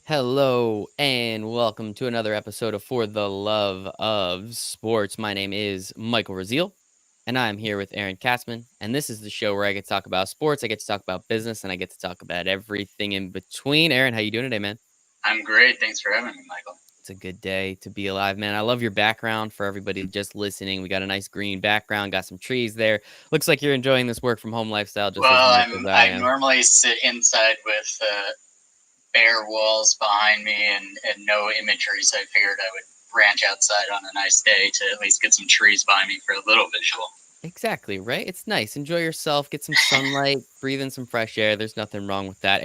Hello and welcome to another episode of For the Love of Sports. My name is Michael Rasile, and I'm here with Aaron Katzman. And this is the show where I get to talk about sports, I get to talk about business, and I get to talk about everything in between. Aaron, how you doing today, man? I'm great. Thanks for having me, Michael. It's a good day to be alive, man. I love your background. For everybody just listening, we got a nice green background, got some trees there. Looks like you're enjoying this work from home lifestyle just as Well, much I'm as I I am. normally sit inside with bare walls behind me and no imagery, so I figured I would branch outside on a nice day to at least get some trees behind me for a little visual. Exactly, right? It's nice. Enjoy yourself, get some sunlight, breathe in some fresh air. There's nothing wrong with that.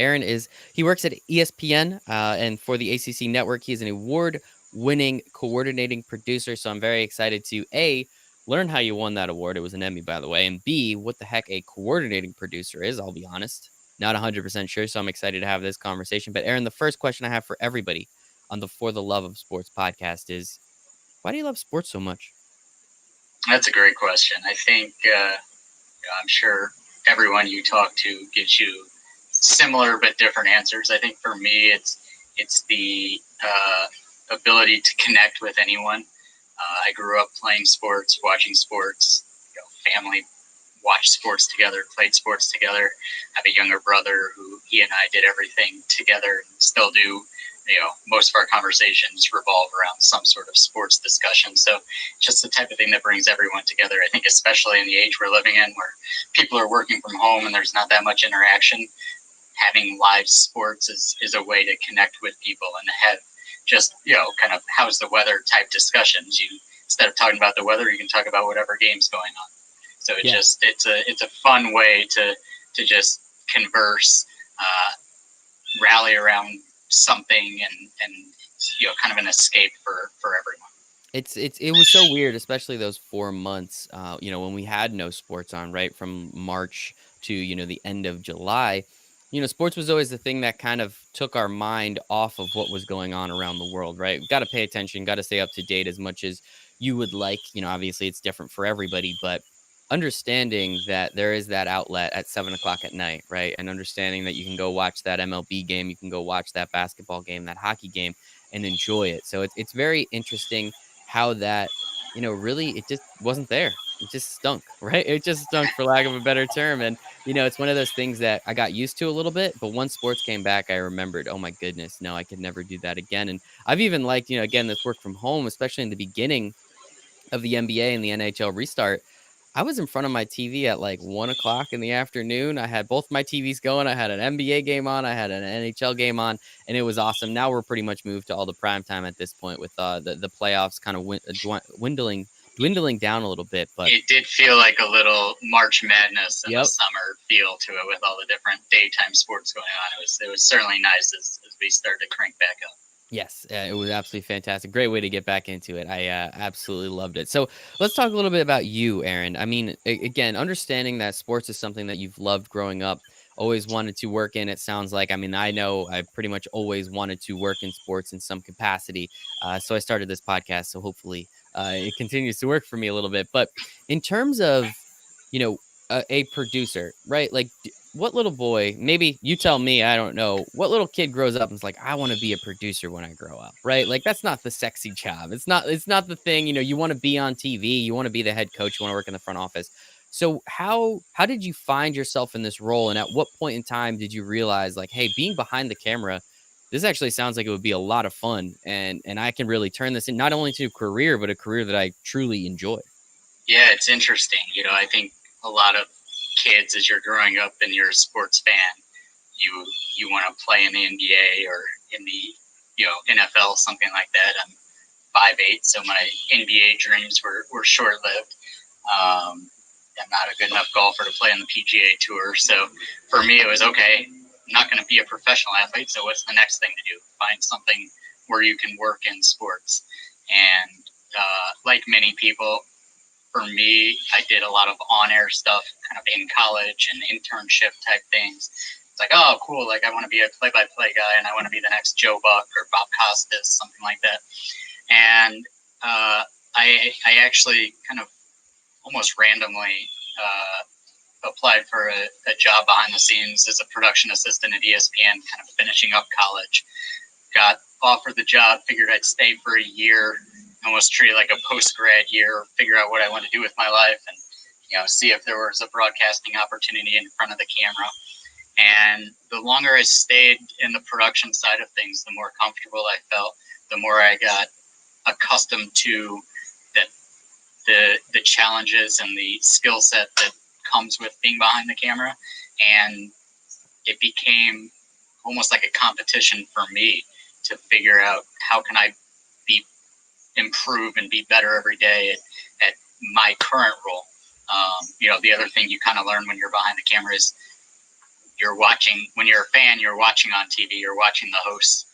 He works at ESPN and for the ACC Network. He is an award-winning coordinating producer. So I'm very excited to A, learn how you won that award. It was an Emmy, by the way. And B, what the heck a coordinating producer is, I'll be honest. Not 100% sure. So I'm excited to have this conversation. But Aaron, the first question I have for everybody on the For the Love of Sports podcast is, why do you love sports so much? That's a great question. I think I'm sure everyone you talk to gives you similar but different answers. I think for me, it's the ability to connect with anyone. I grew up playing sports, watching sports. Family watched sports together, played sports together. I have a younger brother who he and I did everything together and still do. Most of our conversations revolve around some sort of sports discussion. So just the type of thing that brings everyone together. I think especially in the age we're living in where people are working from home and there's not that much interaction, having live sports is a way to connect with people and have just, kind of how's the weather type discussions. Instead of talking about the weather, you can talk about whatever game's going on. So Yeah. it's a fun way to just converse, rally around something, and kind of an escape for everyone. It was so weird, especially those 4 months, when we had no sports on, right? From March to, the end of July. Sports was always the thing that kind of took our mind off of what was going on around the world, right? Got to pay attention, got to stay up to date as much as you would like. Obviously it's different for everybody, but understanding that there is that outlet at 7 o'clock at night, right? And understanding that you can go watch that MLB game, you can go watch that basketball game, that hockey game, and enjoy it. So it's very interesting how that, really it just wasn't there. It just stunk, right? It just stunk for lack of a better term. And, it's one of those things that I got used to a little bit, but once sports came back, I remembered, oh my goodness, no, I could never do that again. And I've even liked, again, this work from home, especially in the beginning of the NBA and the NHL restart. I was in front of my TV at like 1 o'clock in the afternoon. I had both my TVs going. I had an NBA game on. I had an NHL game on, and it was awesome. Now we're pretty much moved to all the prime time at this point with the playoffs kind of dwindling down a little bit. But It did feel like a little March Madness in the yep. summer feel to it with all the different daytime sports going on. It was certainly nice as we started to crank back up. Yes, it was absolutely fantastic. Great way to get back into it. I absolutely loved it. So let's talk a little bit about you, Aaron. I mean, again, understanding that sports is something that you've loved growing up, always wanted to work in. It sounds like, I mean, I know I pretty much always wanted to work in sports in some capacity. So I started this podcast. So hopefully it continues to work for me a little bit. But in terms of, a producer, right? Like, what little boy, maybe you tell me, I don't know, what little kid grows up and is like, I want to be a producer when I grow up, right? Like, that's not the sexy job. It's not the thing, you want to be on TV, you want to be the head coach, you want to work in the front office. So how did you find yourself in this role? And at what point in time did you realize, like, hey, being behind the camera, this actually sounds like it would be a lot of fun, and I can really turn this in not only to a career, but a career that I truly enjoy. Yeah, it's interesting. I think a lot of kids, as you're growing up and you're a sports fan, you want to play in the NBA or in the NFL, something like that. I'm 5'8", so my NBA dreams were short lived. I'm not a good enough golfer to play on the PGA Tour, so for me it was okay. I'm not going to be a professional athlete, so what's the next thing to do? Find something where you can work in sports. And like many people, for me, I did a lot of on-air stuff kind of in college and internship type things. It's like, oh, cool. Like, I want to be a play-by-play guy and I want to be the next Joe Buck or Bob Costas, something like that. And I actually kind of almost randomly applied for a job behind the scenes as a production assistant at ESPN, kind of finishing up college. got offered the job, figured I'd stay for a year, almost treat it like a post grad year, figure out what I want to do with my life, and see if there was a broadcasting opportunity in front of the camera. And the longer I stayed in the production side of things, the more comfortable I felt, the more I got accustomed to that the challenges and the skill set that comes with being behind the camera. And it became almost like a competition for me to figure out how can I be improve and be better every day at my current role. The other thing you kind of learn when you're behind the camera is you're watching. When you're a fan, you're watching on TV, you're watching the hosts.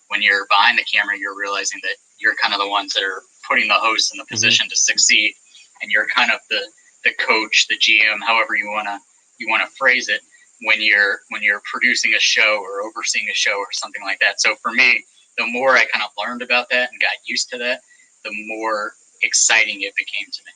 When you're behind the camera, you're realizing that you're kind of the ones that are putting the hosts in the position to succeed, and you're kind of the coach, the GM, however you wanna phrase it, when you're producing a show or overseeing a show or something like that. So for me, the more I kind of learned about that and got used to that, the more exciting it became to me.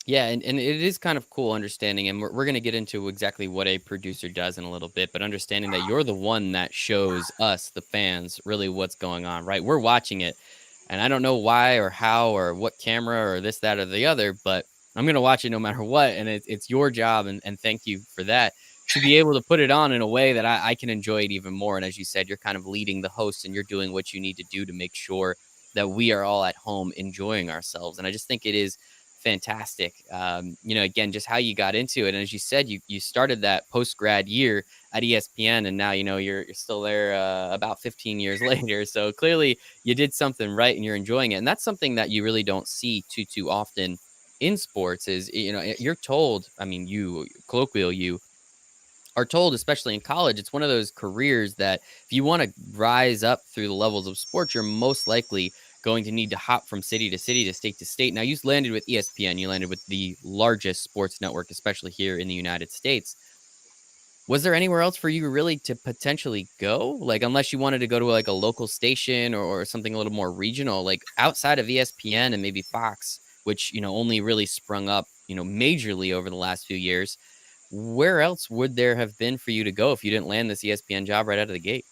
Yeah, and it is kind of cool understanding, and we're going to get into exactly what a producer does in a little bit, but understanding that you're the one that shows us, the fans, really what's going on, right? We're watching it, and I don't know why or how or what camera or this, that, or the other, but I'm going to watch it no matter what, and it's your job, and thank you for that, to be able to put it on in a way that I can enjoy it even more. And as you said, you're kind of leading the host, and you're doing what you need to do to make sure that we are all at home enjoying ourselves. And I just think it is fantastic. Again, just how you got into it. And as you said, you started that post grad year at ESPN, and now you're still there about 15 years later. So clearly you did something right, and you're enjoying it. And that's something that you really don't see too often in sports. Is you're told. I mean, you are told, especially in college, it's one of those careers that if you want to rise up through the levels of sports, you're most likely going to need to hop from city to city, to state to state. Now, you landed with ESPN, you landed with the largest sports network, especially here in the United States. Was there anywhere else for you really to potentially go? Like, unless you wanted to go to like a local station or something a little more regional, like outside of ESPN and maybe Fox, which, only really sprung up, majorly over the last few years. Where else would there have been for you to go if you didn't land this ESPN job right out of the gate?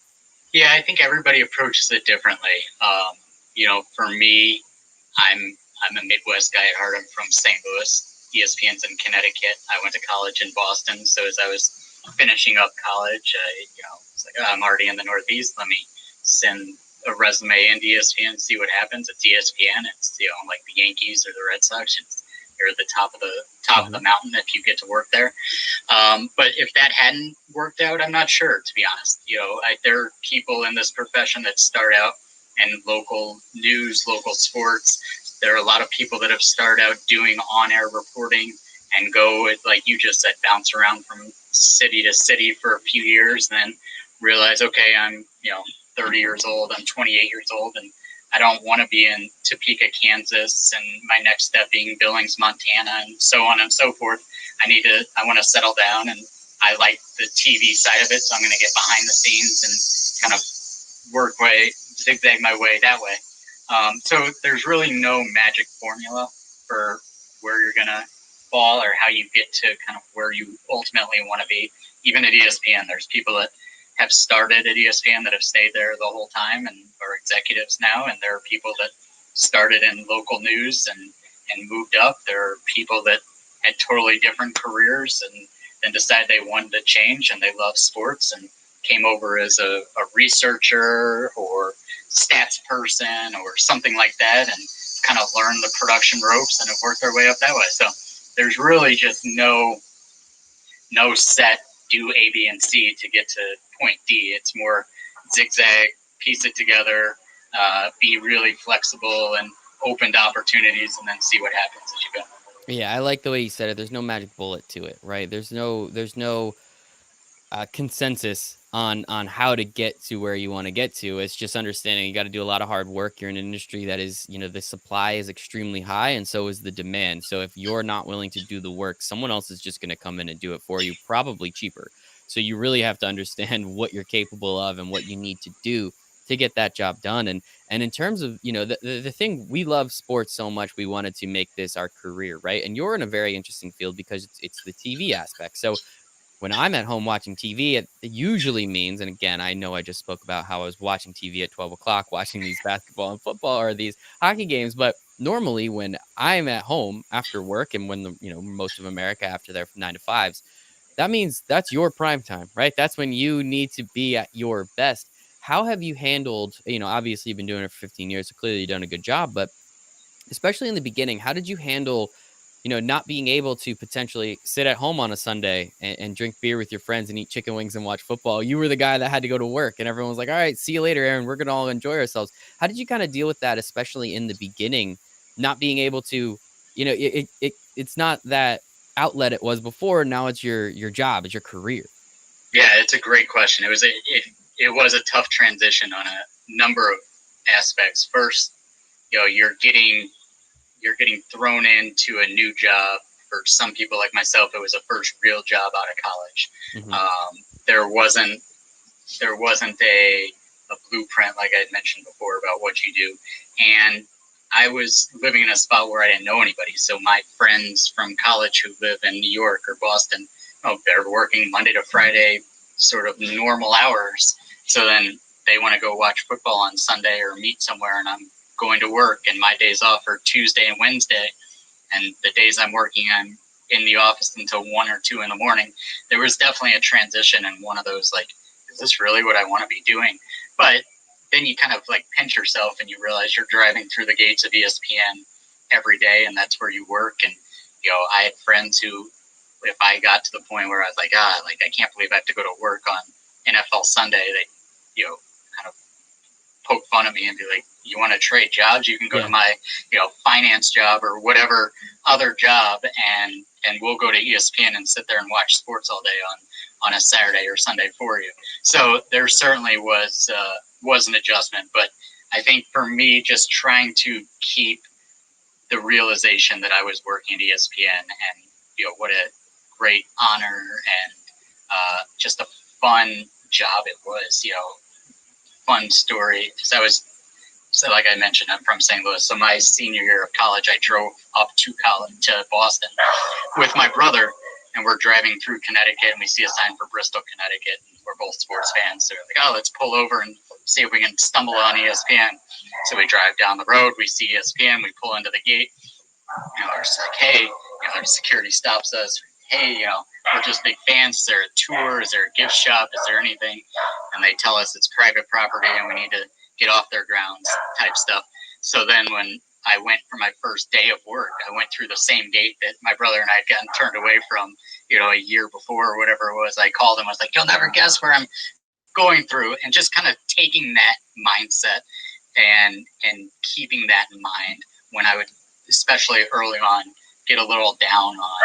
Yeah, I think everybody approaches it differently. For me, I'm a Midwest guy at heart. I'm from St. Louis. ESPN's in Connecticut. I went to college in Boston. So as I was finishing up college, it's like, oh, I'm already in the Northeast. Let me send a resume into ESPN and see what happens. It's ESPN. It's like the Yankees or the Red Sox. You're at the top of the mountain if you get to work there. But if that hadn't worked out, I'm not sure, to be honest. There are people in this profession that start out in local news, local sports. There are a lot of people that have started out doing on-air reporting and go with, like you just said, bounce around from city to city for a few years, and then realize, okay, I'm 30 years old, I'm 28 years old, and I don't want to be in Topeka, Kansas, and my next step being Billings, Montana, and so on and so forth. I want to settle down, and I like the TV side of it, so I'm going to get behind the scenes and kind of zigzag my way that way. So there's really no magic formula for where you're going to fall or how you get to kind of where you ultimately want to be. Even at ESPN, there's people that have started at ESPN that have stayed there the whole time and are executives now, and there are people that started in local news and moved up. There are people that had totally different careers and then decided they wanted to change and they love sports and came over as a researcher or stats person or something like that and kind of learned the production ropes and have worked their way up that way. So there's really just no set do A, B, and C to get to point D. It's more zigzag, piece it together, be really flexible and open to opportunities, and then see what happens as you go. Yeah, I like the way you said it. There's no magic bullet to it, right? There's no consensus on how to get to where you want to get to. It's just understanding you got to do a lot of hard work. You're in an industry that is, the supply is extremely high, and so is the demand. So if you're not willing to do the work, someone else is just going to come in and do it for you, probably cheaper. So you really have to understand what you're capable of and what you need to do to get that job done. And in terms of, the thing, we love sports so much, we wanted to make this our career, right? And you're in a very interesting field because it's the TV aspect. So When I'm at home watching TV, it usually means, and again, I know I just spoke about how I was watching TV at 12 o'clock, watching these basketball and football or these hockey games. But normally, when I'm at home after work and when most of America after their 9 to 5s, that means that's your prime time, right? That's when you need to be at your best. How have you handled, obviously you've been doing it for 15 years, so clearly you've done a good job, but especially in the beginning, how did you handle, not being able to potentially sit at home on a Sunday and drink beer with your friends and eat chicken wings and watch football? You were the guy that had to go to work, and everyone was like, all right, see you later, Aaron. We're going to all enjoy ourselves. How did you kind of deal with that, especially in the beginning, not being able to, it's not that outlet it was before. Now it's your job, it's your career. Yeah, it's a great question. It was a tough transition on a number of aspects. First, you're getting thrown into a new job. For some people like myself, it was a first real job out of college. Mm-hmm. There wasn't a blueprint, like I had mentioned before, about what you do, and I was living in a spot where I didn't know anybody. So my friends from college who live in New York or Boston, they're working Monday to Friday, sort of normal hours. So then they want to go watch football on Sunday or meet somewhere, and I'm going to work, and my days off are Tuesday and Wednesday. And the days I'm working, I'm in the office until 1 or 2 in the morning. There was definitely a transition and one of those, like, is this really what I want to be doing? But then you kind of like pinch yourself and you realize you're driving through the gates of ESPN every day, and that's where you work. And I had friends who, if I got to the point where I was like, I can't believe I have to go to work on NFL Sunday, they, kind of poke fun at me and be like, you want to trade jobs? You can go to my, finance job or whatever other job, and we'll go to ESPN and sit there and watch sports all day on a Saturday or Sunday for you. So there certainly was an adjustment, but I think for me, just trying to keep the realization that I was working at ESPN, and what a great honor and just a fun job it was. Fun story, because so like I mentioned, I'm from St. Louis. So my senior year of college, I drove up to Boston with my brother, and we're driving through Connecticut, and we see a sign for Bristol, Connecticut. And we're both sports fans, so we're like, let's pull over and see if we can stumble on ESPN. So we drive down the road, we see ESPN, we pull into the gate. We're just like, hey, our security stops us. Hey, we're just big fans. Is there a tour? Is there a gift shop? Is there anything? And they tell us it's private property and we need to get off their grounds type stuff. So then when I went for my first day of work, I went through the same gate that my brother and I had gotten turned away from, a year before or whatever it was. I called him. I was like, you'll never guess where I'm going through, and just kind of taking that mindset and keeping that in mind when I would, especially early on, get a little down on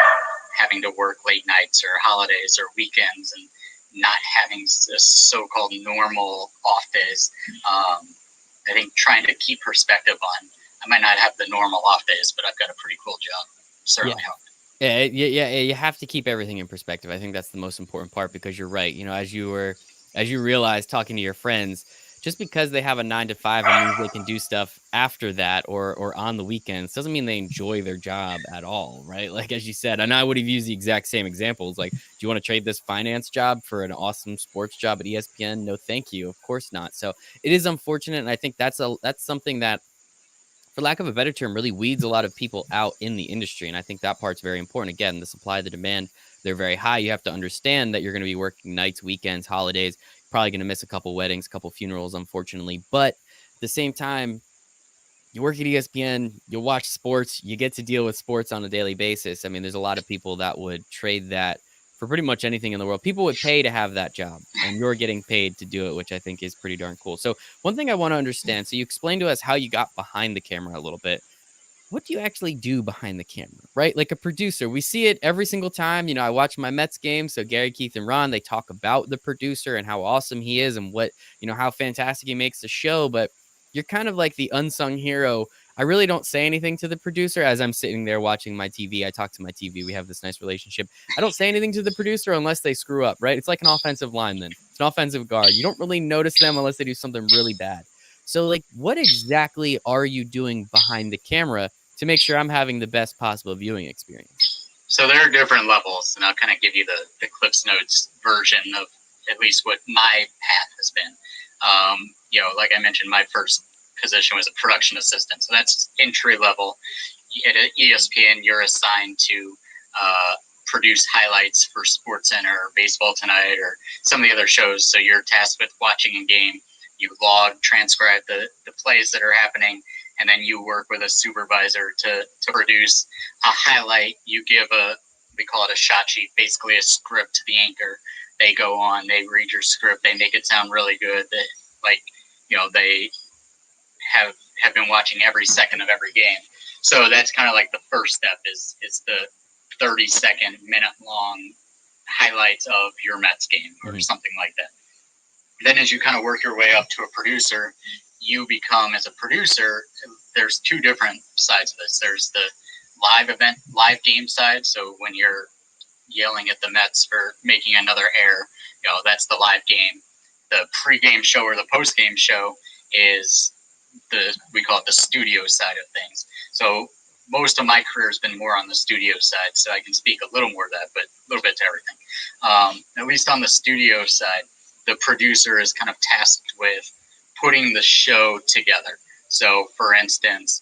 having to work late nights or holidays or weekends and not having so-called normal off days. I think trying to keep perspective on, I might not have the normal off days, but I've got a pretty cool job. Certainly helped. Yeah, you have to keep everything in perspective. I think that's the most important part, because you're right. As you realize talking to your friends, just because they have a 9 to 5 and means they can do stuff after that or on the weekends doesn't mean they enjoy their job at all, right? Like, as you said, and I would have used the exact same examples. Like, do you want to trade this finance job for an awesome sports job at ESPN? No, thank you. Of course not. So it is unfortunate, and I think that's something that, for lack of a better term, really weeds a lot of people out in the industry. And I think that part's very important. Again, the supply, the demand, they're very high. You have to understand that you're going to be working nights, weekends, holidays, probably going to miss a couple weddings, a couple funerals, unfortunately. But at the same time, you work at ESPN, you watch sports, you get to deal with sports on a daily basis. I mean, there's a lot of people that would trade that for pretty much anything in the world. People would pay to have that job, and you're getting paid to do it, which I think is pretty darn cool. So one thing I want to understand, so you explained to us how you got behind the camera a little bit. What do you actually do behind the camera, right? Like a producer, we see it every single time. I watch my Mets game. So Gary, Keith, and Ron, they talk about the producer and how awesome he is and what, how fantastic he makes the show. But you're kind of like the unsung hero. I really don't say anything to the producer as I'm sitting there watching my TV. I talk to my TV. We have this nice relationship. I don't say anything to the producer unless they screw up, right? It's like an offensive lineman. It's an offensive guard. You don't really notice them unless they do something really bad. So, like, what exactly are you doing behind the camera to make sure I'm having the best possible viewing experience? So there are different levels, and I'll kind of give you the Cliff's Notes version of at least what my path has been. Like I mentioned, my first position was a production assistant, so that's entry level. At ESPN, you're assigned to produce highlights for SportsCenter or Baseball Tonight or some of the other shows. So you're tasked with watching a game. You log, transcribe the plays that are happening, and then you work with a supervisor to produce a highlight. You give we call it a shot sheet, basically a script to the anchor. They go on, they read your script, they make it sound really good. They have been watching every second of every game. So that's kind of like the first step is the 30-second, minute-long highlights of your Mets game or something like that. Then as you kind of work your way up to a producer, you become, as a producer, there's two different sides of this. There's the live game side. So when you're yelling at the Mets for making another error, that's the live game. The pregame show or the postgame show is we call it the studio side of things. So most of my career has been more on the studio side, so I can speak a little more to that, but a little bit to everything. At least on the studio side, the producer is kind of tasked with putting the show together. So, for instance,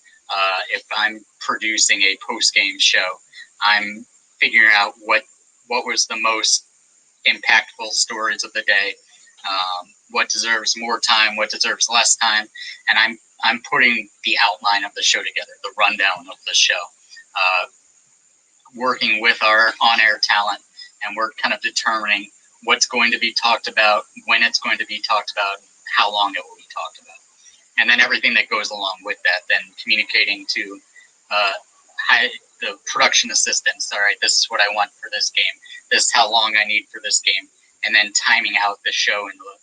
if I'm producing a post-game show, I'm figuring out what was the most impactful stories of the day, what deserves more time, what deserves less time, and I'm putting the outline of the show together, the rundown of the show, working with our on-air talent, and we're kind of determining what's going to be talked about, when it's going to be talked about, how long it will be talked about. And then everything that goes along with that, then communicating to the production assistants, all right, this is what I want for this game, this is how long I need for this game, and then timing out the show in the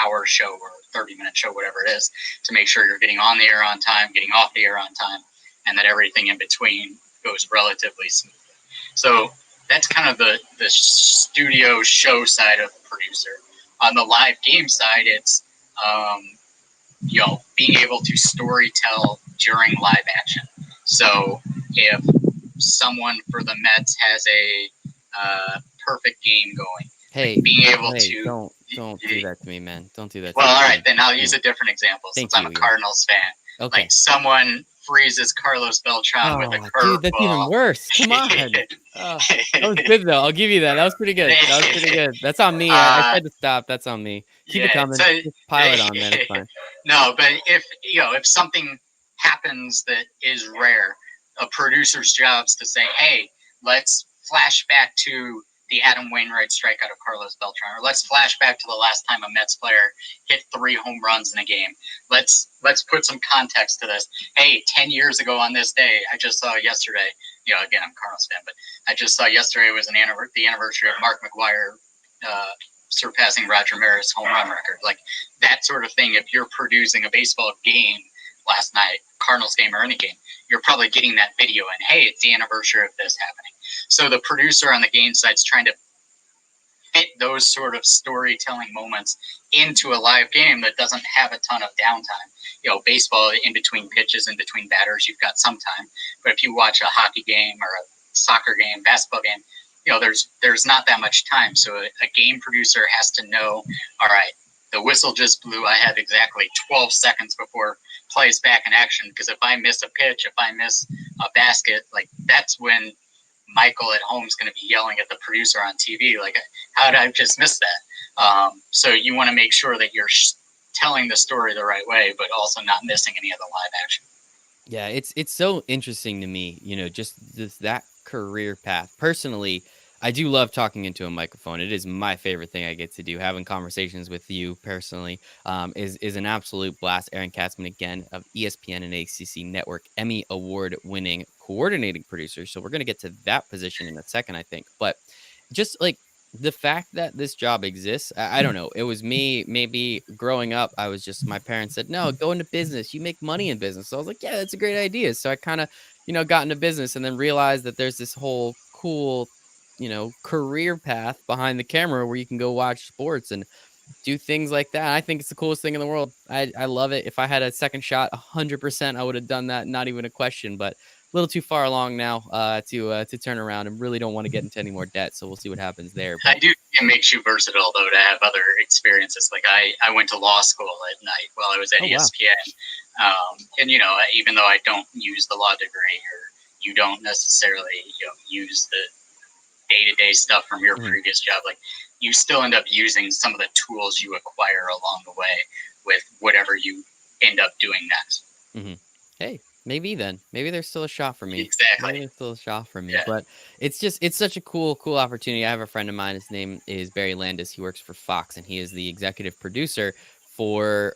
hour show or 30-minute show, whatever it is, to make sure you're getting on the air on time, getting off the air on time, and that everything in between goes relatively smoothly. So that's kind of the studio show side of producer. On the live game side, it's being able to story tell during live action. So if someone for the Mets has a perfect game going, Hey, being able hey, to don't do that to me, man. Don't do that. Well, to me. all right, then I'll use a different example since I'm a Cardinals fan. Okay. Like someone freezes Carlos Beltran with a curveball. Dude, that's even worse. Come on. That was good though. I'll give you that. That was pretty good. That's on me. I tried to stop. That's on me. Keep it coming. Just pile it on, man. It's fine. No, but if something happens that is rare, a producer's job is to say, hey, let's flash back to the Adam Wainwright strikeout of Carlos Beltran, or let's flash back to the last time a Mets player hit 3 home runs in a game. Let's put some context to this. Hey, 10 years ago on this day, I just saw yesterday, again, I'm a Cardinals fan, but I just saw yesterday was the anniversary of Mark McGwire surpassing Roger Maris' home run record. Like that sort of thing, if you're producing a baseball game last night, Cardinals game or any game, you're probably getting that video and, hey, it's the anniversary of this happening. So the producer on the game side is trying to fit those sort of storytelling moments into a live game that doesn't have a ton of downtime. Baseball, in between pitches, in between batters, you've got some time. But if you watch a hockey game or a soccer game, basketball game, there's not that much time. So a game producer has to know, all right, the whistle just blew. I have exactly 12 seconds before plays back in action, because if I miss a pitch, if I miss a basket, like that's when Michael at home is going to be yelling at the producer on TV, like, how did I just miss that? So you want to make sure that you're telling the story the right way, but also not missing any of the live action. Yeah, it's so interesting to me, just that career path. Personally, I do love talking into a microphone. It is my favorite thing I get to do. Having conversations with you personally is an absolute blast. Aaron Katzman, again, of ESPN and ACC Network, Emmy award-winning coordinating producer. So we're going to get to that position in a second, I think. But just like the fact that this job exists, I don't know. It was me, maybe growing up, I was just, my parents said, no, go into business. You make money in business. So I was like, yeah, that's a great idea. So I kind of, got into business and then realized that there's this whole cool, career path behind the camera where you can go watch sports and do things like that. I think it's the coolest thing in the world. I love it. If I had a second shot, 100%, I would have done that. Not even a question. But little too far along now to turn around, and really don't want to get into any more debt. So we'll see what happens there. I But do. It makes you versatile, though, to have other experiences. Like I went to law school at night while I was at oh wow, ESPN, and even though I don't use the law degree, or you don't necessarily use the day-to-day stuff from your hmm previous job, like you still end up using some of the tools you acquire along the way with whatever you end up doing next. hmm hey, maybe then. Maybe there's still a shot for me. Exactly. Maybe there's still a shot for me. Yeah. But it's such a cool opportunity. I have a friend of mine. His name is Barry Landis. He works for Fox, and he is the executive producer for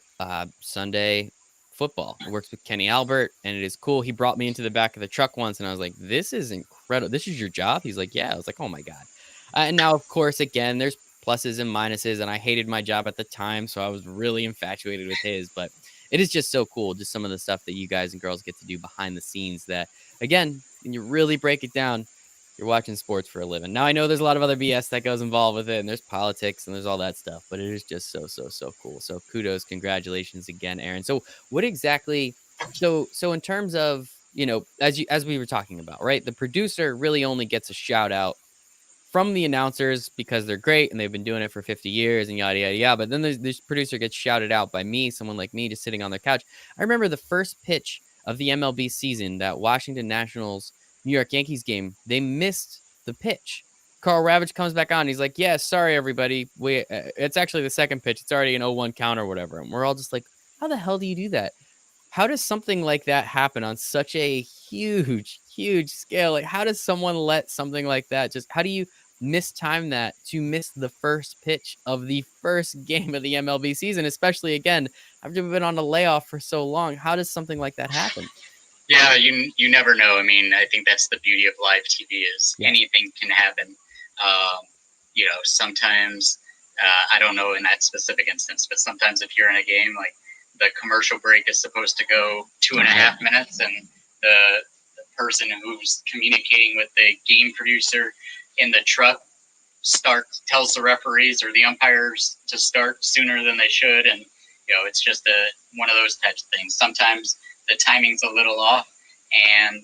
Sunday Football. He works with Kenny Albert, and it is cool. He brought me into the back of the truck once, and I was like, "This is incredible. This is your job?" He's like, "Yeah." I was like, "Oh my god." And now, of course, again, there's pluses and minuses, and I hated my job at the time, so I was really infatuated with his. But it is just so cool, just some of the stuff that you guys and girls get to do behind the scenes that, again, when you really break it down, you're watching sports for a living. Now, I know there's a lot of other BS that goes involved with it, and there's politics and there's all that stuff, but it is just so cool. So kudos, congratulations again, Aaron. So what exactly, so in terms of, as we were talking about, right? The producer really only gets a shout out from the announcers because they're great and they've been doing it for 50 years and yada yada yada. But then this producer gets shouted out by me, someone like me, just sitting on their couch. I remember the first pitch of the MLB season, that Washington Nationals New York Yankees game. They missed the pitch. Carl Ravitch comes back on. He's like, "Yeah, sorry everybody. It's actually the second pitch. It's already an 0-1 count or whatever." And we're all just like, "How the hell do you do that? How does something like that happen on such a huge scale? Like, how does someone let something like that just, how do you mistime that to miss the first pitch of the first game of the MLB season, especially again, after we've been on a layoff for so long? How does something like that happen?" Yeah, you never know. I mean, I think that's the beauty of live TV is Yes. anything can happen. Sometimes I don't know in that specific instance, but sometimes if you're in a game, like the commercial break is supposed to go 2.5 minutes, and the person who's communicating with the game producer in the truck tells the referees or the umpires to start sooner than they should, and it's just one of those types of things. Sometimes the timing's a little off, and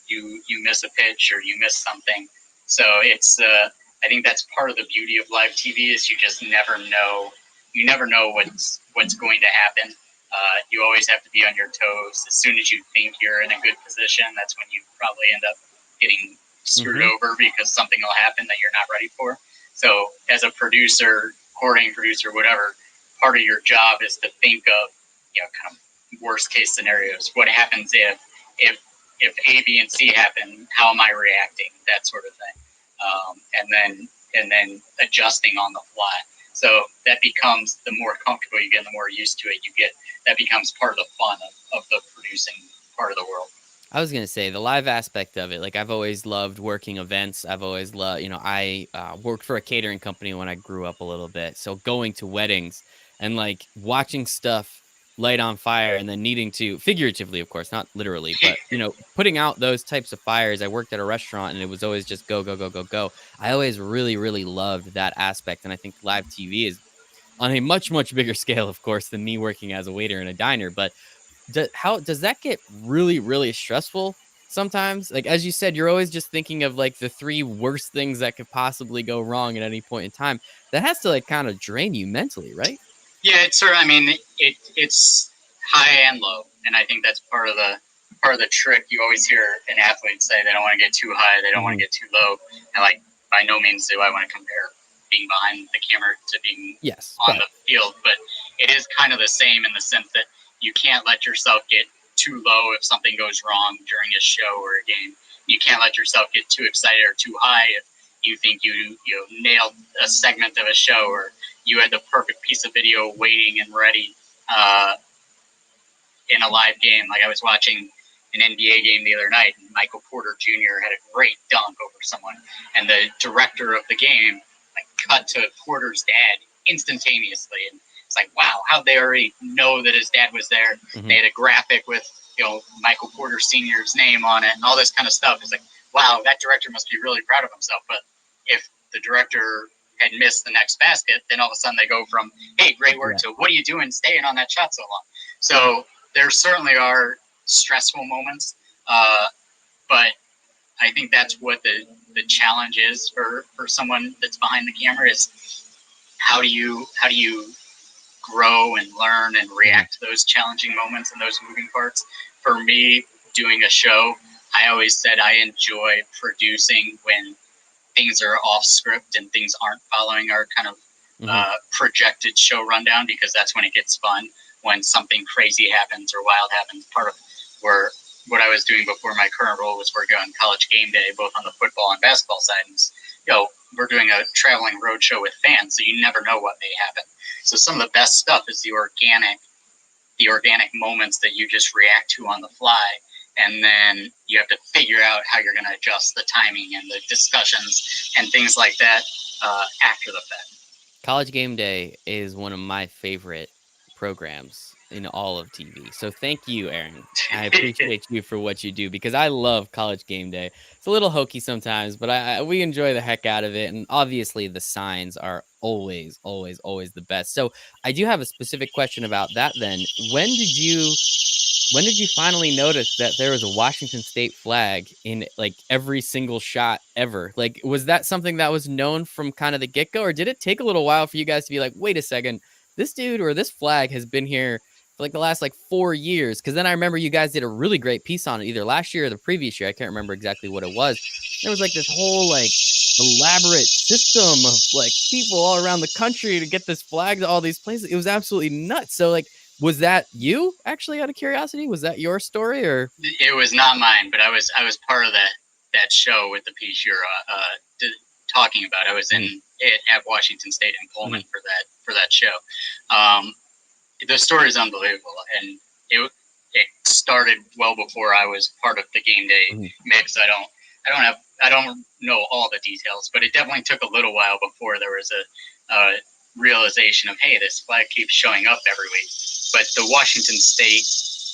you miss a pitch or you miss something. So it's I think that's part of the beauty of live TV is you just never know. You never know what's going to happen. You always have to be on your toes. As soon as you think you're in a good position, that's when you probably end up getting screwed over because something will happen that you're not ready for. So as a producer, coordinating producer, whatever, part of your job is to think of kind of worst case scenarios. What happens if A, B, and C happen? How am I reacting? That sort of thing, and then adjusting on the fly. So that becomes, the more comfortable you get, the more used to it you get. That becomes part of the fun of the producing part of the world. I was gonna say the live aspect of it. Like, I've always loved working events. I've always loved, I worked for a catering company when I grew up a little bit. So going to weddings and like watching stuff light on fire, and then needing to, figuratively, of course, not literally, but putting out those types of fires. I worked at a restaurant, and it was always just go. I always really loved that aspect, and I think live TV is on a much bigger scale, of course, than me working as a waiter in a diner. But how does that get really stressful sometimes? Like, as you said, you're always just thinking of like the three worst things that could possibly go wrong at any point in time. That has to like kind of drain you mentally, right? Yeah, it's sort of. I mean, it's high and low, and I think that's part of the trick. You always hear an athlete say they don't want to get too high, they don't want to get too low, and like by no means do I want to compare being behind the camera to being Yes, on but the field, but it is kind of the same in the sense that you can't let yourself get too low if something goes wrong during a show or a game. You can't let yourself get too excited or too high if you think you nailed a segment of a show, or you had the perfect piece of video waiting and ready in a live game. Like I was watching an NBA game the other night, and Michael Porter Jr. had a great dunk over someone, and the director of the game like cut to Porter's dad instantaneously, and it's like, wow, how'd they already know that his dad was there? They had a graphic with Michael Porter Sr.'s name on it and all this kind of stuff. It's like, wow, that director must be really proud of himself. But if the director had missed the next basket, then all of a sudden they go from, hey, great work, to what are you doing staying on that shot so long? So there certainly are stressful moments. But I think that's what the challenge is for someone that's behind the camera is how do you grow and learn and Mhm. react to those challenging moments and those moving parts. For me, doing a show, I always said I enjoy producing when things are off script and things aren't following our kind of Mhm. projected show rundown, because that's when it gets fun. When something crazy happens or wild happens, part of where what I was doing before my current role was working on College Gameday, both on the football and basketball side. And we're doing a traveling road show with fans, so you never know what may happen. So some of the best stuff is the organic moments that you just react to on the fly, and then you have to figure out how you're going to adjust the timing and the discussions and things like that after the fact. College Game Day is one of my favorite programs in all of TV. So thank you, Aaron. I appreciate you for what you do because I love College Game Day. It's a little hokey sometimes, but we enjoy the heck out of it. And obviously, the signs are always, always, always the best. So I do have a specific question about that. Then, when did you finally notice that there was a Washington State flag in like every single shot ever? Like, was that something that was known from kind of the get go, or did it take a little while for you guys to be like, wait a second, this dude or this flag has been here for like the last like 4 years? Because then I remember you guys did a really great piece on it either last year or the previous year. I can't remember exactly what it was. There was like this whole like elaborate system of like people all around the country to get this flag to all these places. It was absolutely nuts. So like, was that you actually out of curiosity? Was that your story or? It was not mine, but I was part of that show with the piece you're talking about. I was in Mhm, it at Washington State in Pullman mhm, for that show. Um, the story is unbelievable, and it started well before I was part of the game day mhm. mix. I don't know all the details, but it definitely took a little while before there was a realization of, hey, this flag keeps showing up every week. But the Washington State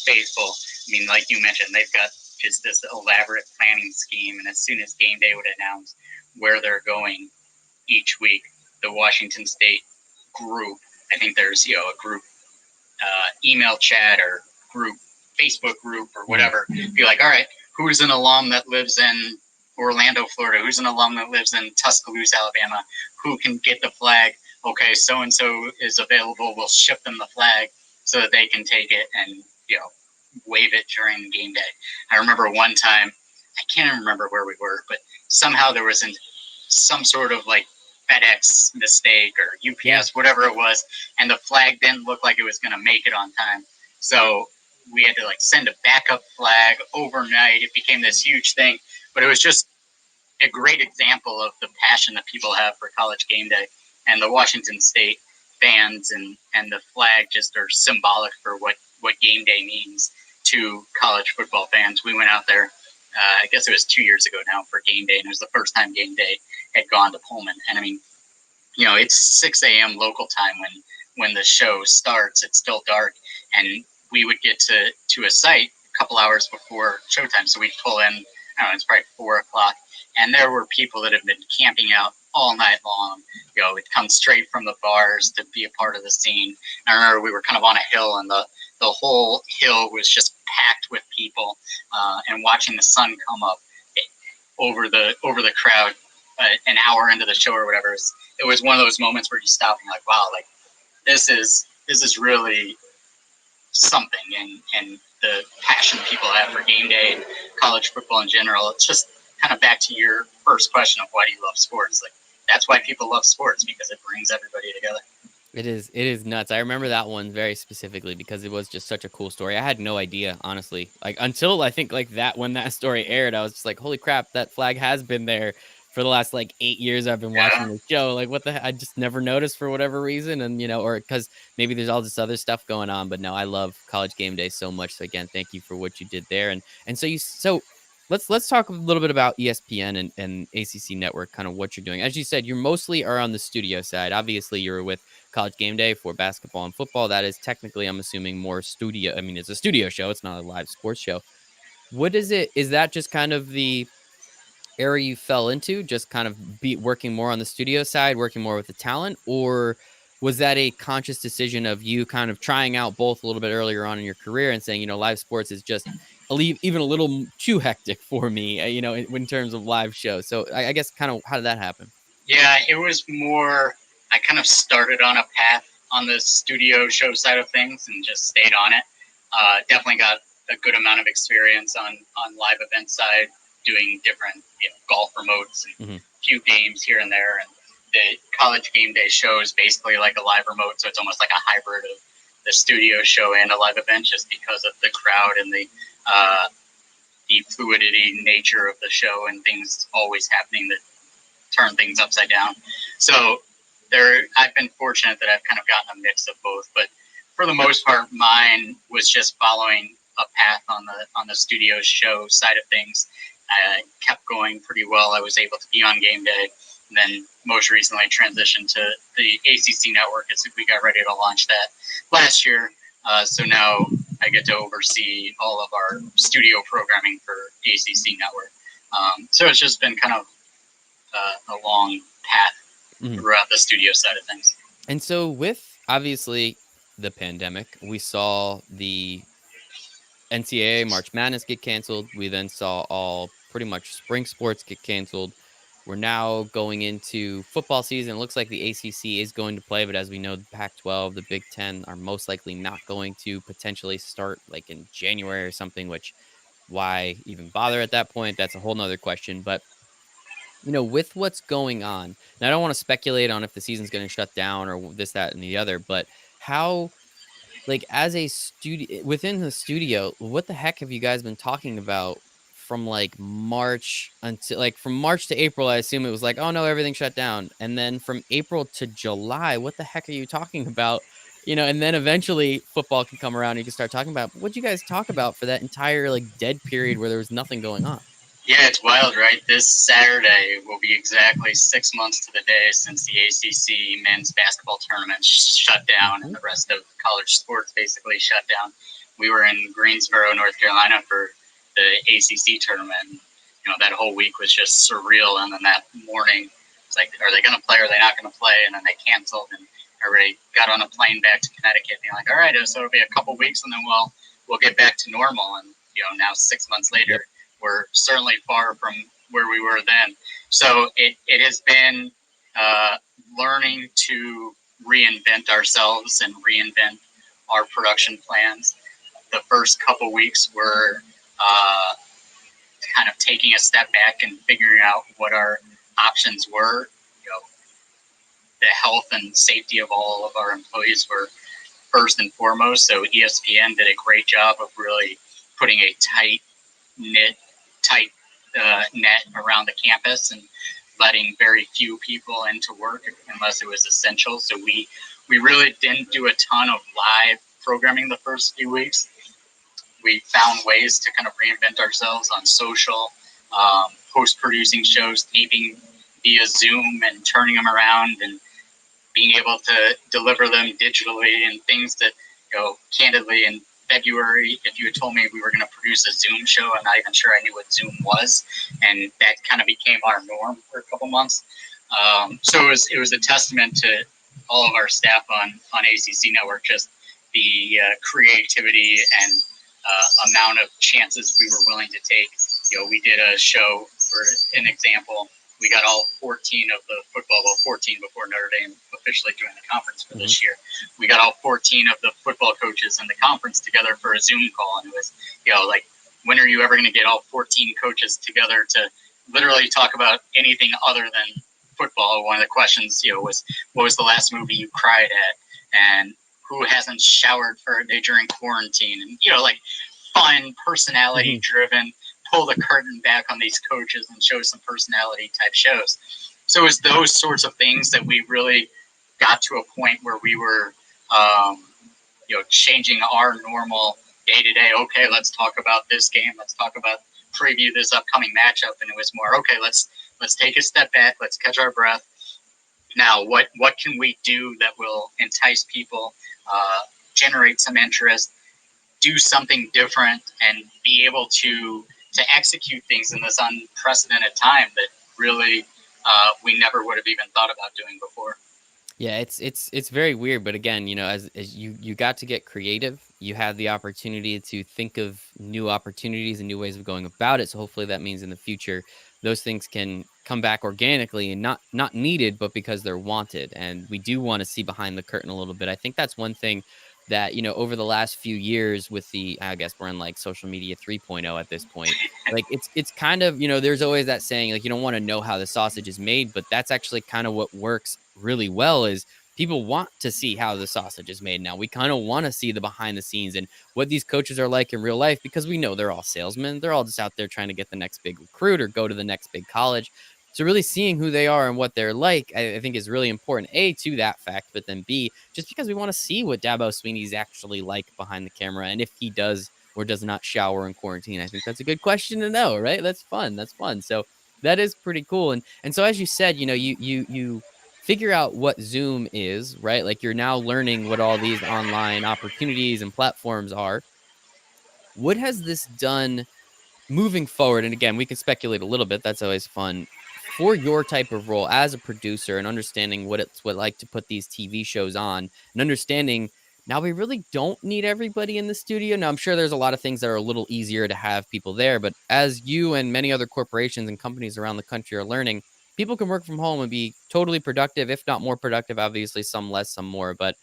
faithful, I mean, like you mentioned, they've got just this elaborate planning scheme, and as soon as game day would announce where they're going each week, the Washington State group, I think there's a group email chat or group, Facebook group or Mhm. whatever, be like, all right, who's an alum that lives in Orlando, Florida? Who's an alum that lives in Tuscaloosa, Alabama? Who can get the flag? Okay, so and so is available. We'll ship them the flag so that they can take it and wave it during game day. I remember one time, I can't even remember where we were, but somehow there was some sort of like FedEx mistake or Yeah. UPS, whatever it was, and the flag didn't look like it was going to make it on time. So we had to like send a backup flag overnight. It became this huge thing, but it was just a great example of the passion that people have for College Game Day, and the Washington State fans and the flag just are symbolic for what game day means to college football fans. We went out there, I guess it was 2 years ago now, for game day, and it was the first time game day had gone to Pullman. And I mean, it's 6 a.m. local time when the show starts. It's still dark, and we would get to a site a couple hours before showtime. So we'd pull in. I don't know. It's probably 4 o'clock, and there were people that had been camping out all night long. It'd come straight from the bars to be a part of the scene. And I remember we were kind of on a hill, and the whole hill was just packed with people, and watching the sun come up over the crowd an hour into the show or whatever. It was one of those moments where you stop and you're like, wow, like this is really something, and the passion people have for game day and college football in general. It's just kind of back to your first question of why do you love sports? Like that's why people love sports, because it brings everybody together. It is nuts. I remember that one very specifically because it was just such a cool story. I had no idea, honestly. Like until I think like that when that story aired, I was just like, "Holy crap, that flag has been there for the last like 8 years I've been watching Yeah. the show." Like what the I just never noticed for whatever reason and or cuz maybe there's all this other stuff going on, but no, I love College Game Day so much. So again, thank you for what you did there. And so let's talk a little bit about ESPN and ACC Network, kind of what you're doing. As you said, you mostly are on the studio side. Obviously, you're with College Game Day for basketball and football. That is technically, I'm assuming, more studio. I mean, it's a studio show. It's not a live sports show. What is it? Is that just kind of the area you fell into? Just kind of be working more on the studio side, working more with the talent, or was that a conscious decision of you kind of trying out both a little bit earlier on in your career and saying, live sports is just even a little too hectic for me, in terms of live shows. So I guess kind of how did that happen? Yeah, it was more. I kind of started on a path on the studio show side of things and just stayed on it. Definitely got a good amount of experience on live event side, doing different golf remotes and Hmm. a few games here and there. And the College Gameday show is basically like a live remote, so it's almost like a hybrid of the studio show and a live event, just because of the crowd and the fluidity nature of the show and things always happening that turn things upside down. So I've been fortunate that I've kind of gotten a mix of both, but for the most part, mine was just following a path on the studio show side of things. Kept going pretty well. I was able to be on game day, and then most recently transitioned to the ACC Network as we got ready to launch that last year. So now I get to oversee all of our studio programming for ACC Network. So it's just been kind of a long path Hmm. throughout the studio side of things. And so with obviously the pandemic, we saw the NCAA March Madness get canceled. We then saw all pretty much spring sports get canceled. We're now going into football season. It looks like the ACC is going to play, but as we know, the Pac-12, the Big Ten are most likely not going to potentially start like in January or something, which why even bother at that point? That's a whole nother question. But with what's going on, and I don't want to speculate on if the season's going to shut down or this, that, and the other, but how, like, as a studio within the studio, what the heck have you guys been talking about from like March until like from March to April? I assume it was like, oh no, everything shut down. And then from April to July, what the heck are you talking about? And then eventually football can come around and you can start talking about what'd you guys talk about for that entire like dead period where there was nothing going on? Yeah, it's wild, right? This Saturday will be exactly 6 months to the day since the ACC men's basketball tournament shut down Hmm. and the rest of college sports basically shut down. We were in Greensboro, North Carolina for the ACC tournament. That whole week was just surreal. And then that morning, it's like, are they going to play? Or are they not going to play? And then they canceled, and everybody got on a plane back to Connecticut, being like, all right, so it'll be a couple weeks, and then we'll get back to normal. And now 6 months later, Yep. we're certainly far from where we were then. So it has been learning to reinvent ourselves and reinvent our production plans. The first couple weeks were kind of taking a step back and figuring out what our options were. The health and safety of all of our employees were first and foremost. So ESPN did a great job of really putting a tight net around the campus and letting very few people into work unless it was essential. So we really didn't do a ton of live programming the first few weeks. We found ways to kind of reinvent ourselves on social, post-producing shows, taping via Zoom and turning them around and being able to deliver them digitally, and things that, candidly, in February, if you had told me we were going to produce a Zoom show, I'm not even sure I knew what Zoom was. And that kind of became our norm for a couple months. So it was a testament to all of our staff on ACC Network, just the creativity and amount of chances we were willing to take. We did a show, for an example. We got all 14 of the football, 14 before Notre Dame officially joined the conference for this year. We got all 14 of the football coaches in the conference together for a Zoom call. And it was, like, when are you ever going to get all 14 coaches together to literally talk about anything other than football? One of the questions, was, what was the last movie you cried at? And who hasn't showered for a day during quarantine? And, like, fun, personality driven, pull the curtain back on these coaches and show some personality type shows. So it was those sorts of things that we really got to a point where we were, changing our normal day to day. Okay, let's talk about this game. Let's talk about preview this upcoming matchup. And it was more, okay, let's take a step back. Let's catch our breath. Now, what can we do that will entice people, generate some interest, do something different, and be able to execute things in this unprecedented time that really we never would have even thought about doing before. Yeah, it's very weird, but again, as you got to get creative, you had the opportunity to think of new opportunities and new ways of going about it. So hopefully that means in the future those things can come back organically and not needed, but because they're wanted. And we do want to see behind the curtain a little bit. I think that's one thing that, over the last few years with I guess we're in like social media 3.0 at this point. Like it's kind of, there's always that saying like you don't want to know how the sausage is made, but that's actually kind of what works really well is people want to see how the sausage is made now. We kind of want to see the behind the scenes and what these coaches are like in real life because we know they're all salesmen. They're all just out there trying to get the next big recruit or go to the next big college. So really seeing who they are and what they're like, I think is really important. A, to that fact, but then B, just because we want to see what Dabo Sweeney's actually like behind the camera and if he does or does not shower in quarantine. I think that's a good question to know, right? That's fun. That's fun. So that is pretty cool. And so as you said, you figure out what Zoom is, right? Like you're now learning what all these online opportunities and platforms are. What has this done moving forward? And again, we can speculate a little bit. That's always fun for your type of role as a producer and understanding what it's what like to put these TV shows on and understanding now we really don't need everybody in the studio. Now, I'm sure there's a lot of things that are a little easier to have people there, but as you and many other corporations and companies around the country are learning, people can work from home and be totally productive, if not more productive, obviously, some less, some more. But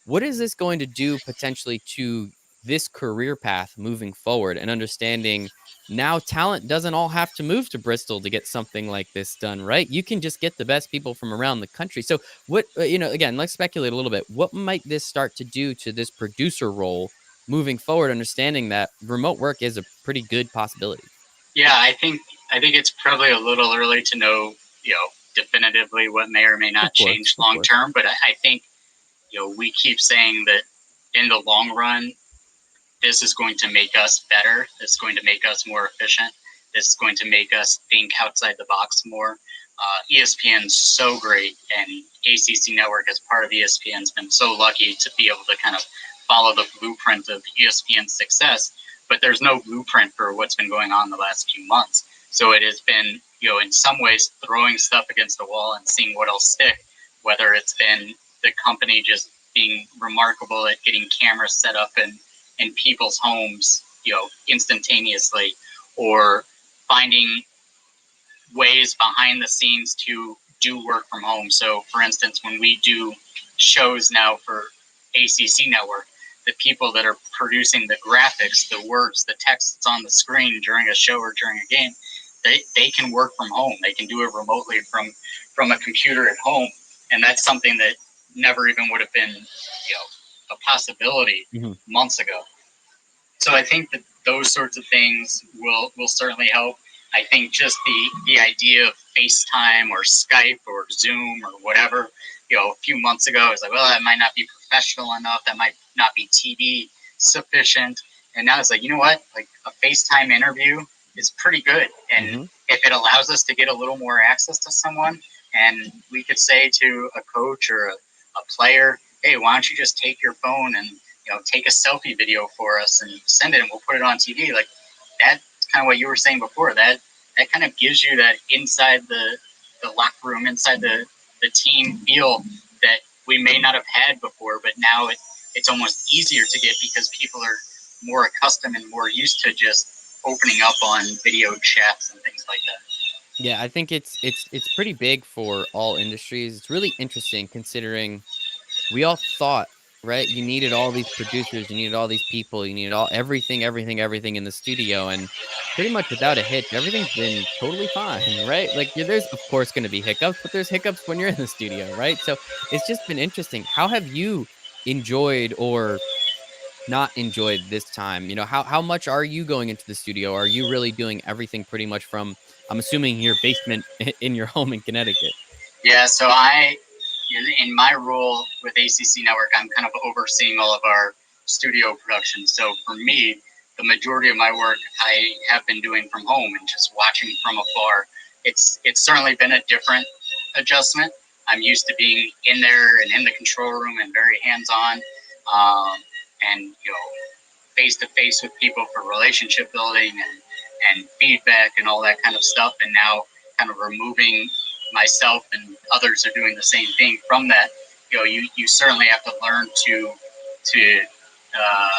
what is this going to do potentially to this career path moving forward and understanding now talent doesn't all have to move to Bristol to get something like this done, right? You can just get the best people from around the country. So, what, again, let's speculate a little bit. What might this start to do to this producer role moving forward, understanding that remote work is a pretty good possibility? Yeah, I think it's probably a little early to know, definitively what may or may not Of course, change of long course. term. But I think we keep saying that in the long run, this is going to make us better. This is going to make us more efficient. This is going to make us think outside the box more. ESPN's so great, and ACC Network as part of ESPN's been so lucky to be able to kind of follow the blueprint of ESPN's success. But there's no blueprint for what's been going on the last few months. So it has been, in some ways, throwing stuff against the wall and seeing what will stick. Whether it's been the company just being remarkable at getting cameras set up in people's homes, instantaneously, or finding ways behind the scenes to do work from home. So, for instance, when we do shows now for ACC Network, the people that are producing the graphics, the words, the text that's on the screen during a show or during a game, they can work from home. They can do it remotely from a computer at home, and that's something that never even would have been, a possibility Mhm. months ago. So I think that those sorts of things will certainly help. I think just the idea of FaceTime or Skype or Zoom or whatever, a few months ago, I was like, well, that might not be professional enough. That might not be TV sufficient. And now it's like, you know what? Like a FaceTime interview is pretty good. And Mhm. if it allows us to get a little more access to someone, and we could say to a coach or a player, hey, why don't you just take your phone and take a selfie video for us and send it, and we'll put it on TV. Like that's kind of what you were saying before. That kind of gives you that inside the locker room, inside the team feel that we may not have had before, but now it's almost easier to get because people are more accustomed and more used to just opening up on video chats and things like that. Yeah, I think it's pretty big for all industries. It's really interesting considering we all thought, right? You needed all these producers, you needed all these people, you needed all everything in the studio, and pretty much without a hitch, everything's been totally fine, right? Like there's of course going to be hiccups, but there's hiccups when you're in the studio, right? So it's just been interesting. How have you enjoyed or not enjoyed this time? How much are you going into the studio? Are you really doing everything pretty much from, I'm assuming, your basement in your home in Connecticut? Yeah, so in my role with ACC Network, I'm kind of overseeing all of our studio productions. So for me, the majority of my work I have been doing from home and just watching from afar. It's certainly been a different adjustment. I'm used to being in there and in the control room and very hands-on, and face to face with people for relationship building and feedback and all that kind of stuff. And now kind of removing myself and others are doing the same thing from that, you certainly have to learn to uh,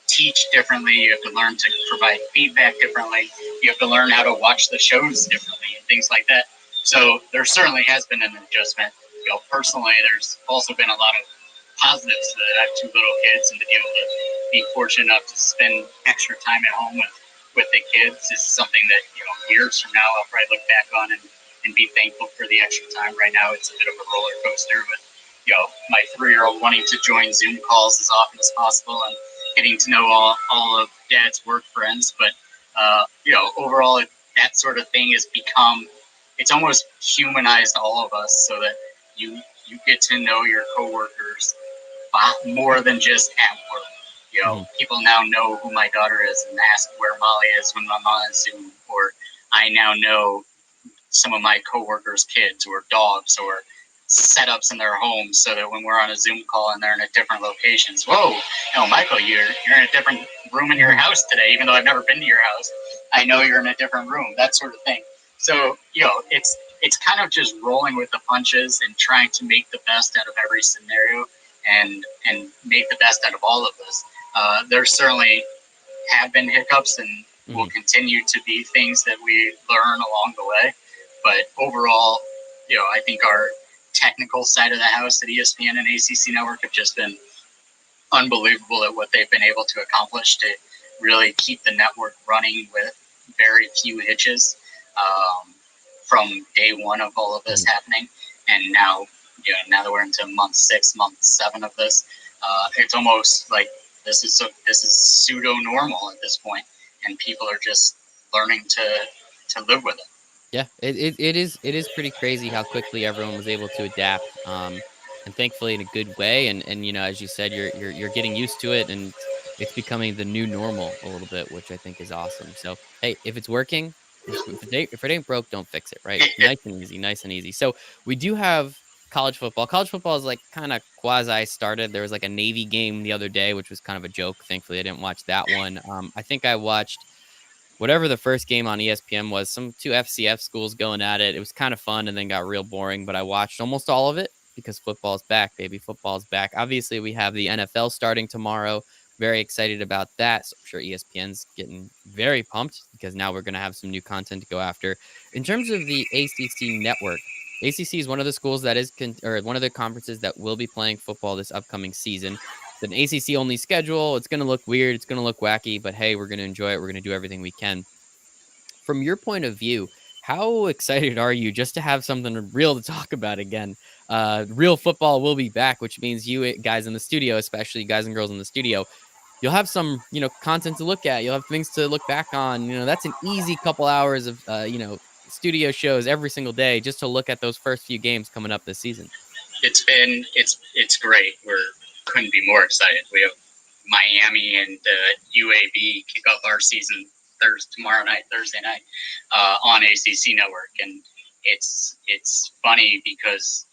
teach differently. You have to learn to provide feedback differently. You have to learn how to watch the shows differently and things like that. So there certainly has been an adjustment. Personally, there's also been a lot of positives to that. I have two little kids, and to be able to be fortunate enough to spend extra time at home with the kids is something that years from now I'll probably look back on and be thankful for the extra time. Right now, it's a bit of a roller coaster with my 3-year-old wanting to join Zoom calls as often as possible and getting to know all of Dad's work friends. But overall, that sort of thing has become, it's almost humanized all of us, so that you get to know your coworkers more than just at work. Hmm. People now know who my daughter is and ask where Molly is when I'm on Zoom, or I now know some of my coworkers' kids or dogs or setups in their homes, so that when we're on a Zoom call and they're in a different locations, whoa, Michael, you're in a different room in your Hmm. house today, even though I've never been to your house. I know you're in a different room, that sort of thing. So it's kind of just rolling with the punches and trying to make the best out of every scenario, and make the best out of all of this. There certainly have been hiccups and will Hmm. continue to be things that we learn along the way. But overall, I think our technical side of the house at ESPN and ACC Network have just been unbelievable at what they've been able to accomplish to really keep the network running with very few hitches, um, from day one of all of this Hmm. happening. And now, now that we're into month 6, month 7 of this, it's almost like this is pseudo normal at this point, and people are just learning to live with it. Yeah, it is pretty crazy how quickly everyone was able to adapt, and thankfully in a good way. And as you said, you're getting used to it, and it's becoming the new normal a little bit, which I think is awesome. So hey, if it's working, if it ain't broke, don't fix it. Right? Nice and easy, nice and easy. So we do have college football. College football is like kind of quasi started. There was like a Navy game the other day, which was kind of a joke. Thankfully, I didn't watch that one. I think I watched whatever the first game on ESPN was, some two FCF schools going at it. It was kind of fun and then got real boring, but I watched almost all of it because football's back, baby. Football's back. Obviously, we have the NFL starting tomorrow. Very excited about that. So I'm sure ESPN's getting very pumped because now we're going to have some new content to go after. In terms of the ACC network, ACC is one of the schools that is, or one of the conferences that will be playing football this upcoming season. It's an ACC only schedule. It's going to look weird. It's going to look wacky, but hey, we're going to enjoy it. We're going to do everything we can. From your point of view, how excited are you just to have something real to talk about again? Real football will be back, which means you guys in the studio, especially guys and girls in the studio, you'll have some, content to look at. You'll have things to look back on. That's an easy couple hours of, studio shows every single day just to look at those first few games coming up this season. It's great. We're couldn't be more excited. We have Miami and UAB kick off our season Thursday night, on ACC Network, and it's funny because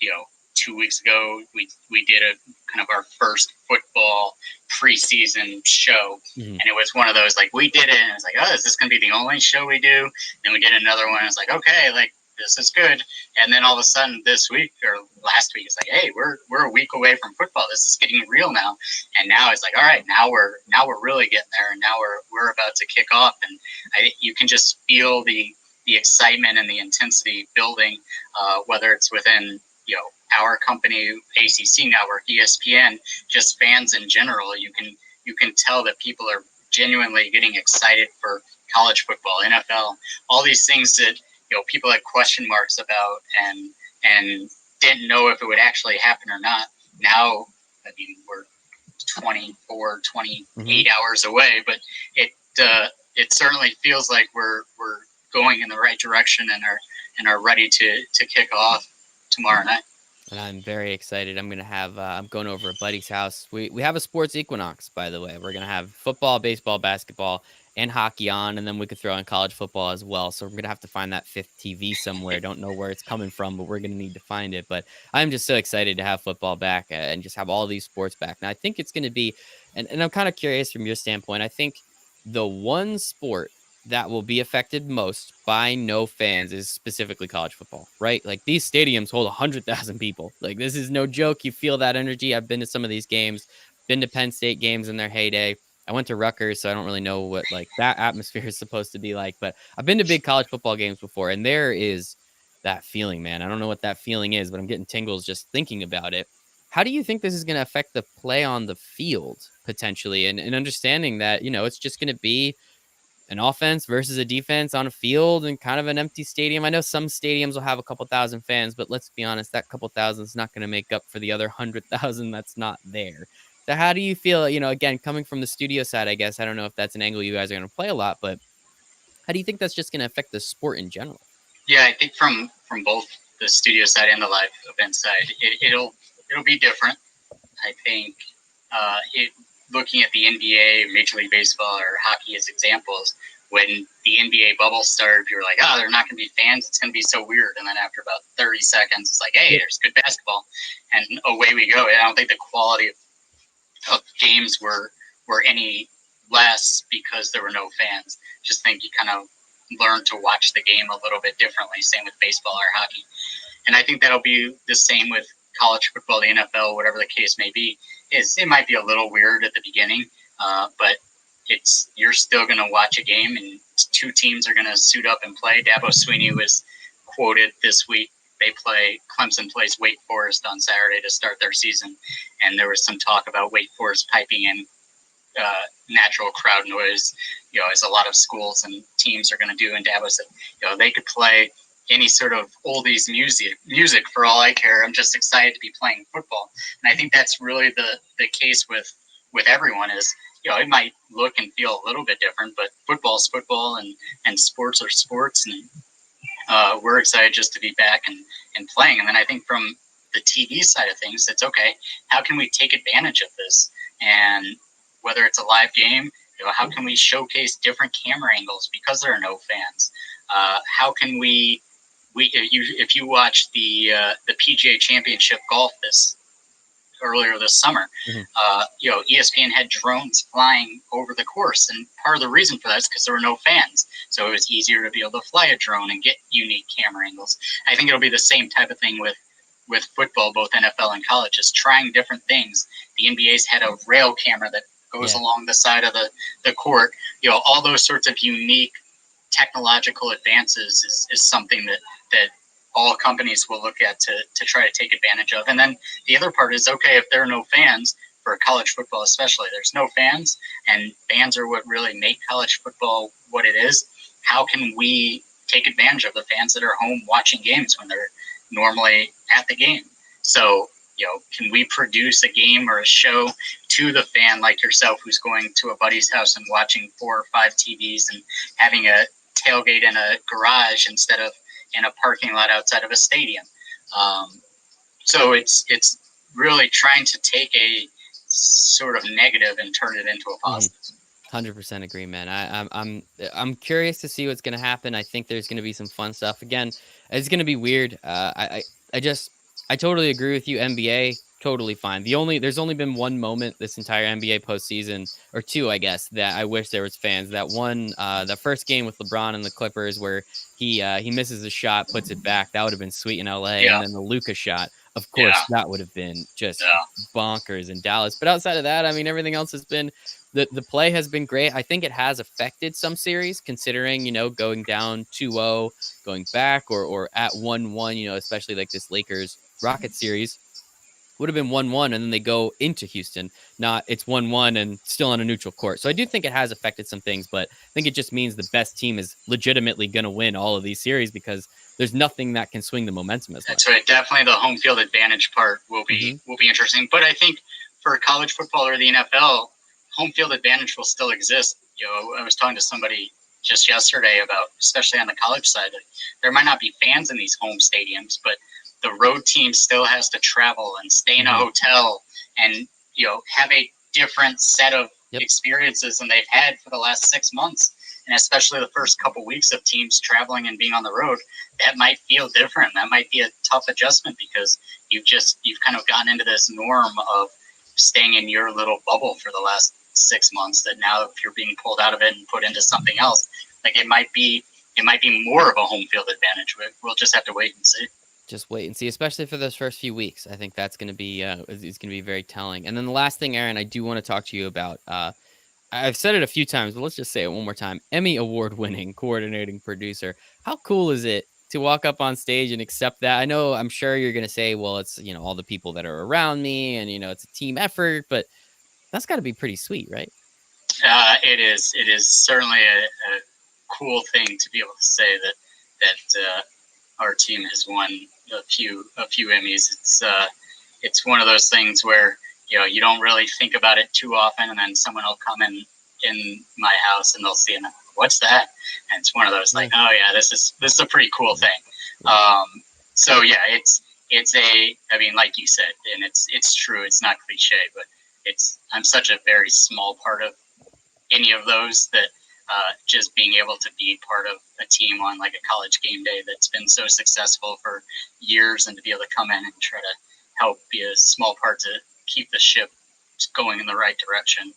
2 weeks ago we did a kind of our first football preseason show, Hmm. and it was one of those, like, we did it and it was like, oh, is this going to be the only show we do? Then we did another one and it's like, okay, like, this is good. And then all of a sudden this week or last week, it's like, hey, we're a week away from football. This is getting real now. And now it's like, all right, now we're really getting there, and now we're about to kick off. And you can just feel the excitement and the intensity building, whether it's within our company, ACC Network, ESPN, just fans in general. You can tell that people are genuinely getting excited for college football, NFL, all these things that people had question marks about, and didn't know if it would actually happen or not. Now, I mean, we're 24, Hmm. 28 hours away, but it it certainly feels like we're going in the right direction, and are ready to kick off tomorrow night. And I'm very excited. I'm going over a buddy's house. We have a sports equinox, by the way. We're gonna have football, baseball, basketball, and hockey on, and then we could throw in college football as well. So we're gonna have to find that fifth TV somewhere. Don't know where it's coming from, but we're gonna need to find it. But I'm just so excited to have football back, and just have all these sports back. And I think it's gonna be, and I'm kind of curious from your standpoint. I think the one sport that will be affected most by no fans is specifically college football, right? Like these stadiums hold 100,000 people. Like this is no joke. You feel that energy. I've been to some of these games, been to Penn State games in their heyday. I went to Rutgers, so I don't really know what like that atmosphere is supposed to be like, but I've been to big college football games before, and there is that feeling, man. I don't know what that feeling is, but I'm getting tingles just thinking about it. How do you think this is going to affect the play on the field potentially, and understanding that, it's just going to be an offense versus a defense on a field and kind of an empty stadium? I know some stadiums will have a couple thousand fans, but let's be honest, that couple thousand is not going to make up for the other 100,000 that's not there. So how do you feel, again, coming from the studio side, I guess, I don't know if that's an angle you guys are going to play a lot, but how do you think that's just going to affect the sport in general? Yeah, I think from both the studio side and the live event side, it'll be different. I think looking at the NBA, Major League Baseball, or hockey as examples, when the NBA bubble started, you were like, oh, they're not going to be fans. It's going to be so weird. And then after about 30 seconds, it's like, hey, there's good basketball. And away we go. I don't think the quality of games were any less because there were no fans. Just think you kind of learn to watch the game a little bit differently. Same with baseball or hockey. And I think that'll be the same with college football, the NFL, whatever the case may be. It might be a little weird at the beginning, but you're still going to watch a game, and two teams are going to suit up and play. Dabo Swinney was quoted this week. Clemson plays Wake Forest on Saturday to start their season, and there was some talk about Wake Forest piping in natural crowd noise, as a lot of schools and teams are going to do. And Dabo said, they could play any sort of oldies music for all I care. I'm just excited to be playing football. And I think that's really the case with everyone is, it might look and feel a little bit different, but football is football, and sports are sports. And we're excited just to be back and playing. And then I think from the TV side of things, it's okay. How can we take advantage of this? And whether it's a live game, how can we showcase different camera angles because there are no fans? How can if you watch the PGA Championship golf earlier this summer, ESPN had drones flying over the course, and part of the reason for that is because there were no fans, so it was easier to be able to fly a drone and get unique camera angles. I think it'll be the same type of thing with football, both NFL and college, is trying different things. The NBA's had a rail camera that goes along the side of the court. All those sorts of unique technological advances is something that all companies will look at to try to take advantage of. And then the other part is, okay, if there are no fans, for college football especially, there's no fans, and fans are what really make college football what it is. How can we take advantage of the fans that are home watching games when they're normally at the game? So, can we produce a game or a show to the fan like yourself, who's going to a buddy's house and watching 4 or 5 TVs and having a tailgate in a garage instead of in a parking lot outside of a stadium? So it's really trying to take a sort of negative and turn it into a positive. 100% agree, man. I'm curious to see what's going to happen. I think there's going to be some fun stuff. Again, it's going to be weird. I totally agree with you. NBA, totally fine. There's only been one moment this entire NBA postseason, or two, I guess, that I wish there was fans. That one, the first game with LeBron and the Clippers, where he misses a shot, puts it back. That would have been sweet in LA. Yeah. And then the Luka shot, of course, that would have been just bonkers in Dallas. But outside of that, I mean, everything else has been the play has been great. I think it has affected some series, considering, going down 2-0, going back, or at 1-1, especially like this Lakers Rocket series would have been 1-1, and then they go into Houston. Not it's 1-1 and still on a neutral court. So I do think it has affected some things, but I think it just means the best team is legitimately going to win all of these series because there's nothing that can swing the momentum as much. That's right. Definitely the home field advantage part will be interesting. But I think for college football or the NFL, home field advantage will still exist. I was talking to somebody just yesterday about, especially on the college side, there might not be fans in these home stadiums, but the road team still has to travel and stay in a hotel and, have a different set of experiences than they've had for the last 6 months. And especially the first couple weeks of teams traveling and being on the road, that might feel different. That might be a tough adjustment because you've kind of gotten into this norm of staying in your little bubble for the last 6 months, that now if you're being pulled out of it and put into something else, Like it might be more of a home field advantage. We'll just have to wait and see. Just wait and see, especially for those first few weeks. I think that's going to be is going to be very telling. And then the last thing, Aaron, I do want to talk to you about. I've said it a few times, but let's just say it one more time. Emmy award-winning coordinating producer. How cool is it to walk up on stage and accept that? I know, I'm sure you're going to say, well, it's, all the people that are around me and, it's a team effort, but that's got to be pretty sweet, right? It is. It is certainly a cool thing to be able to say that our team has won a few Emmys. It's one of those things where you don't really think about it too often, and then someone will come in my house and they'll see it. What's that? And it's one of those like, oh yeah, this is a pretty cool thing. So yeah, it's I mean, like you said, and it's true. It's not cliche, but I'm such a very small part of any of those that just being able to be part of a team on like a College Gameday that's been so successful for years, and to be able to come in and try to help be a small part to keep the ship going in the right direction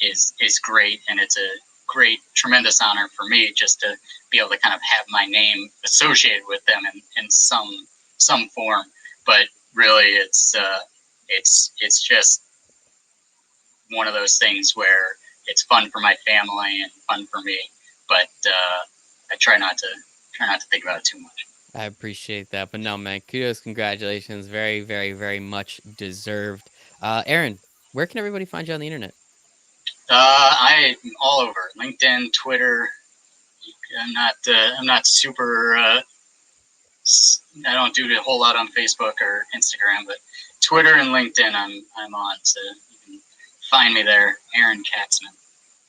is great. And it's a great, tremendous honor for me just to be able to kind of have my name associated with them in some form. But really, it's just one of those things where it's fun for my family and fun for me, but I try not to think about it too much. I appreciate that. But no, man, kudos, congratulations. Very, very, very much deserved. Aaron, where can everybody find you on the internet? I'm all over LinkedIn, Twitter. I'm not super. I don't do a whole lot on Facebook or Instagram, but Twitter and LinkedIn, I'm on. So you can find me there, Aaron Katzman.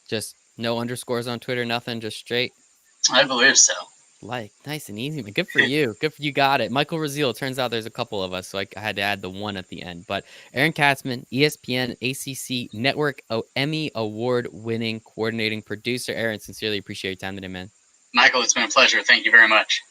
Just no underscores on Twitter, nothing, just straight. I believe so. Like, nice and easy, man. Good for you. Good for you. Got it. Michael Rasile. Turns out there's a couple of us, so I had to add the one at the end. But Aaron Katzman, ESPN, ACC Network, Emmy award-winning coordinating producer. Aaron, sincerely appreciate your time today, man. Michael, it's been a pleasure. Thank you very much.